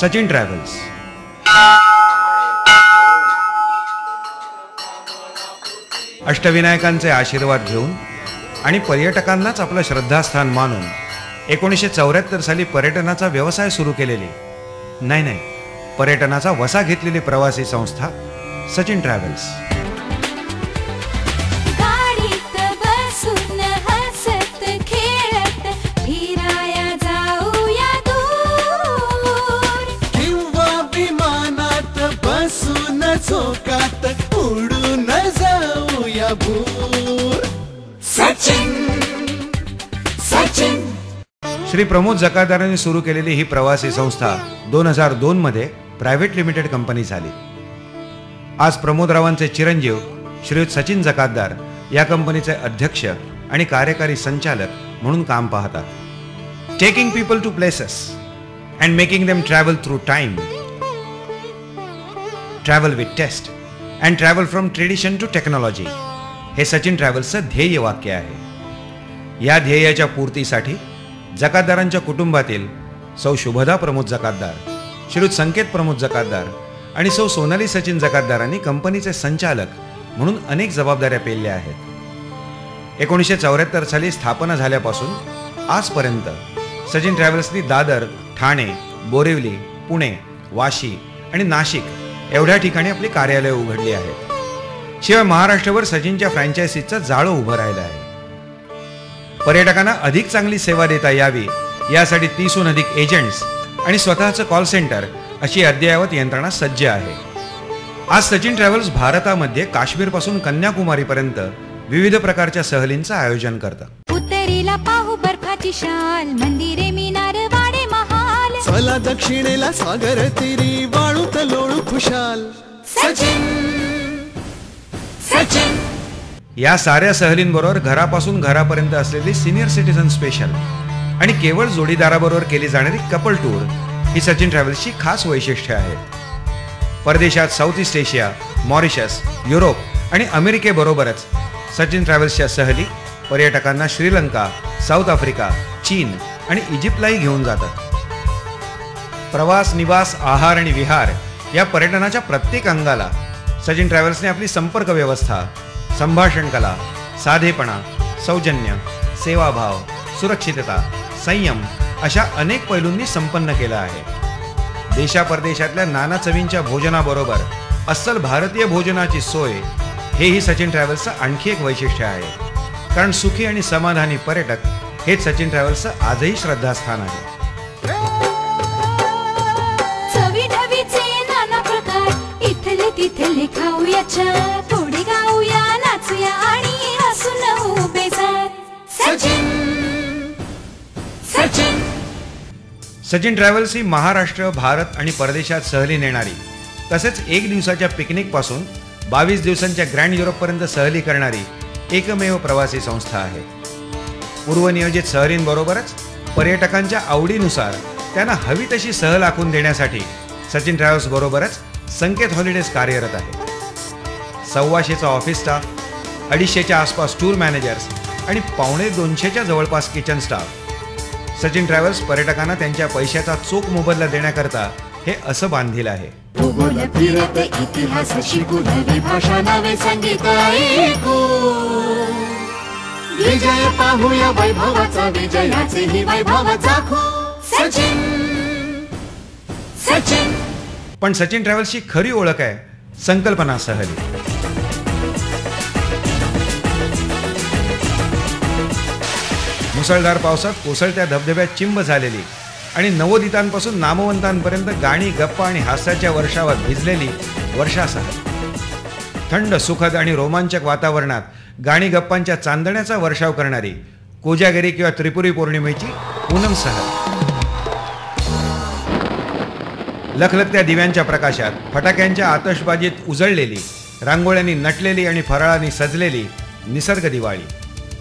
Sachin travels. अष्टविनायकांचे आशीर्वाद घेऊन आणि पर्यटकांनाच आपलं श्रद्धास्थान मानून 1974 साली पर्यटनाचा व्यवसाय सुरू केलेली, नाही पर्यटनाचा वसा घेतलेली प्रवासी संस्था सचिन ट्रॅव्हल्स। श्री प्रमोद जकादारांनी सुरू केलेली ही प्रवासी संस्था 2002 मध्ये प्रायव्हेट लिमिटेड कंपनी झाली। आज प्रमोदरावांचे चिरंजीव श्रीयुत सचिन जकादार या कंपनीचे अध्यक्ष आणि कार्यकारी संचालक म्हणून काम पाहतात। Taking people to places and making them travel through time, travel with taste and travel from tradition to technology हे सचिन ट्रॅव्हल्सचं ध्येय वाक्य आहे। या ध्येयाच्या पूर्तीसाठी जकादारांच्या कुटुंबातील सौ शुभदा प्रमोद जकादार, श्रीयुत संकेत प्रमोद जकादार आणि सौ सोनाली सचिन जकादारांनी कंपनीचे संचालक म्हणून अनेक जबाबदाऱ्या पेलल्या आहेत। 1974 साली स्थापना झाल्यापासून आजपर्यंत सचिन ट्रॅव्हल्सनी दादर, ठाणे, बोरिवली, पुणे, वाशी आणि नाशिक एवढ्या ठिकाणी आपली कार्यालय उघडली आहेत। शिवाय महाराष्ट्रावर सचिनच्या फ्रँचायझीचं जाळं उभं राहिलं आहे। पर्यटकांना अधिक चांगली सेवा देता यावी यासाठी 30हून अधिक एजंट्स आणि स्वतःचं कॉल सेंटर अशी अद्ययावत यंत्रणा सज्ज आहे। आज सचिन ट्रॅव्हल्स भारतामध्ये काश्मीरपासून कन्याकुमारीपर्यंत विविध प्रकारच्या सहलींचं आयोजन करतं। उत्तरेला पाहू बर्फाची शाल, मंदिरे, मिनार, वाडे, महाल, चला दक्षिणेला सागर तीरी, वाळूत लोळू खुशाल। सचिन सचिन या साऱ्या सहलींबरोबर घरापासून घरापर्यंत असलेली सिनियर सिटीझन स्पेशल आणि केवळ जोडीदाराबरोबर केली जाणारी कपल टूर ही सचिन ट्रॅव्हल्सची खास वैशिष्ट्ये आहेत। परदेशात south east Asia, Mauritius, Europe आणि अमेरिकेबरोबरच सचिन ट्रॅव्हल्सच्या सहली पर्यटकांना श्रीलंका, साऊथ आफ्रिका, चीन आणि इजिप्तलाही घेऊन जातात। प्रवास, निवास, आहार आणि विहार या पर्यटनाच्या प्रत्येक अंगाला सचिन ट्रॅव्हल्सने आपली संपर्क व्यवस्था, संभाषण कला, साधेपणा, सौजन्य, सेवाभाव, सुरक्षितता, संयम अशा अनेक पैलूंनी संपन्न केला आहे। देशापरदेशातल्या नाना चवींच्या भोजनाबरोबर अस्सल भारतीय भोजनाची सोय हेही सचिन ट्रॅव्हल्सचं आणखी एक वैशिष्ट्य आहे। कारण सुखी आणि समाधानी पर्यटक हेच सचिन ट्रॅव्हल्सचं आजही श्रद्धास्थान आहे। तिथले खाऊया, थोडे गाऊया, नाचूया आणि हसून उभे जा। सचिन सचिन सचिन ट्रॅव्हल्स ही महाराष्ट्र, भारत आणि परदेशात सहली नेणारी, तसेच 1 दिवसाच्या पिकनिक पासून 22 दिवसांच्या ग्रँड युरोपपर्यंत सहली करणारी एकमेव प्रवासी संस्था आहे। पूर्वनियोजित सहलींबरोबरच पर्यटकांच्या आवडीनुसार त्यांना हवी तशी सहल आखून देण्यासाठी सचिन ट्रॅव्हल्स बरोबरच संकेत हॉलिडेज कार्यरत आहे। 125चा ऑफिस स्टाफ, 250च्या आसपास टूर मॅनेजर्स आणि 125च्या जवळपास किचन स्टाफ सचिन ट्रॅव्हल्स पर्यटकांना त्यांच्या पैशाचा चोख मोबदला देण्याकरता हे असं बांधील आहे। भूगोल फिरत, इतिहास शिकू, नवी भाषा, नवे संगीत ऐकू, विजय पाहूया वैभवाचा, विजयाचे ही वैभव चाखू। सचिन सचिन पण सचिन ट्रॅव्हल्सची खरी ओळख आहे संकल्पना सहली। मुसळधार पावसात कोसळत्या धबधब्यात चिंब झालेली आणि नवोदितांपासून नामवंतांपर्यंत गाणी, गप्पा आणि हास्याच्या वर्षावात भिजलेली वर्षा सहल। थंड, सुखद आणि रोमांचक वातावरणात गाणी गप्पांच्या चांदण्याचा वर्षाव करणारी कोजागिरी किंवा त्रिपुरी पौर्णिमेची पूनम सहल। लखलखत्या दिव्यांच्या प्रकाशात, फटाक्यांच्या आतषबाजीत उजळलेली, रांगोळ्यांनी नटलेली आणि फराळांनी सजलेली निसर्ग दिवाळी।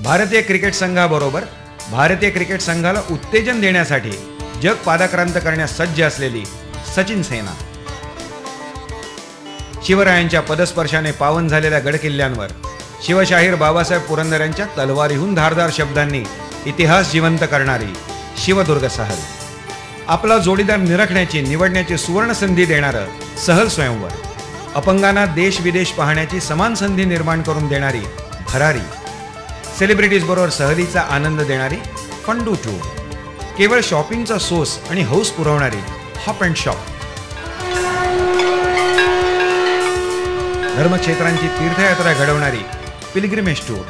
भारतीय क्रिकेट संघाबरोबर भारतीय क्रिकेट संघाला उत्तेजन देण्यासाठी जग पादाक्रांत करण्यास सज्ज असलेली सचिन सेना। शिवरायांच्या पदस्पर्शाने पावन झालेल्या गडकिल्ल्यांवर शिवशाहीर बाबासाहेब पुरंदरेंच्या तलवारीहून धारदार शब्दांनी इतिहास जिवंत करणारी शिवदुर्ग सहल। आपला जोडीदार निरखण्याची निवडण्याची सुवर्ण संधी देणारं सहल स्वयंवर, अपंगांना देश विदेश पाहण्याची समान संधी निर्माण करून देणारी भरारी, सेलिब्रिटीज बरोबर सहलीचा आनंद देणारी फंडू टूर, केवळ शॉपिंगचा सोस आणि हौस पुरवणारी हॉप अँड शॉप, धर्मक्षेत्रांची तीर्थयात्रा घडवणारी पिलग्रिमेज टूर,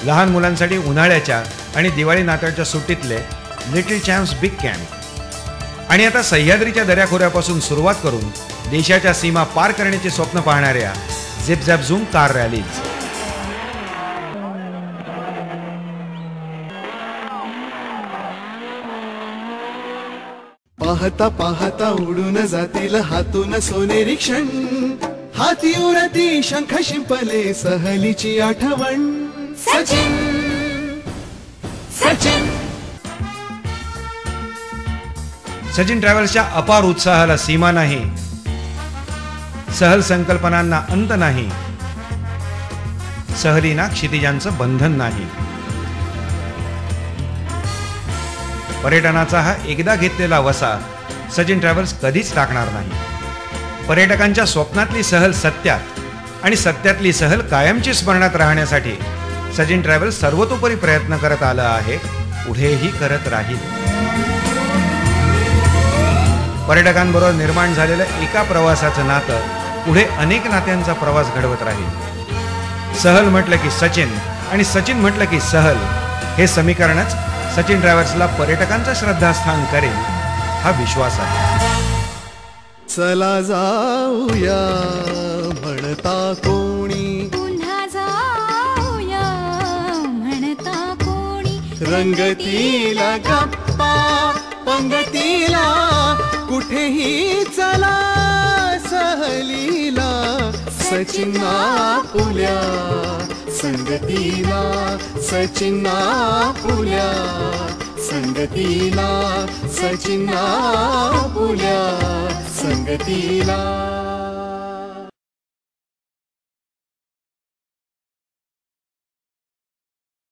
लहान मुलांसाठी उन्हाळ्याच्या आणि दिवाळी नाताळच्या सुट्टीतले लिटिल चॅम्प्स बिग कॅम्प, आणि आता सह्याद्रीच्या दऱ्याखोऱ्यापासून सुरुवात करून देशाच्या सीमा पार करण्याचे स्वप्न पाहणाऱ्या झिप झॅप झूम कार रॅलीज. पाहता पाहता उडून जातील हातून सोनेरी क्षण, हाती उरती शंख शिंपले सहलीची आठवण. सचिन सचिन सचिन ट्रॅव्हल्सच्या अपार उत्साहाला सीमा नाही, सहल संकल्पनांना अंत नाही, सहलीना क्षितिजांचं बंधन नाही. पर्यटनाचा हा एकदा घेतलेला वसा सचिन ट्रॅव्हल्स कधीच टाकणार नाही. पर्यटकांच्या स्वप्नातली सहल सत्यात आणि सत्यातली सहल कायमची स्मरणात राहण्यासाठी सचिन ट्रॅव्हल्स सर्वतोपरी प्रयत्न करत आलं आहे, पुढेही करत राहील. पर्यटकांबरोबर निर्माण झालेलं एका प्रवासाचं नातं पुढे अनेक नात्यांचा प्रवास घडवत राहील. सहल म्हटलं की सचिन आणि सचिन म्हटलं की सहल हे समीकरणच सचिन ट्रॅव्हल्सला पर्यटकांचं श्रद्धास्थान करेल हा विश्वास आहे. चला जाऊया म्हणता कोणी, पुन्हा जाऊया म्हणता कोणी, रंगतीला गप्पा पंगतीला, कुठेही चला सहलीला, सचिन आपुल्या संगतीला, सचिन आपुल्या संगतीला, सचिन आपुल्या संगतीला.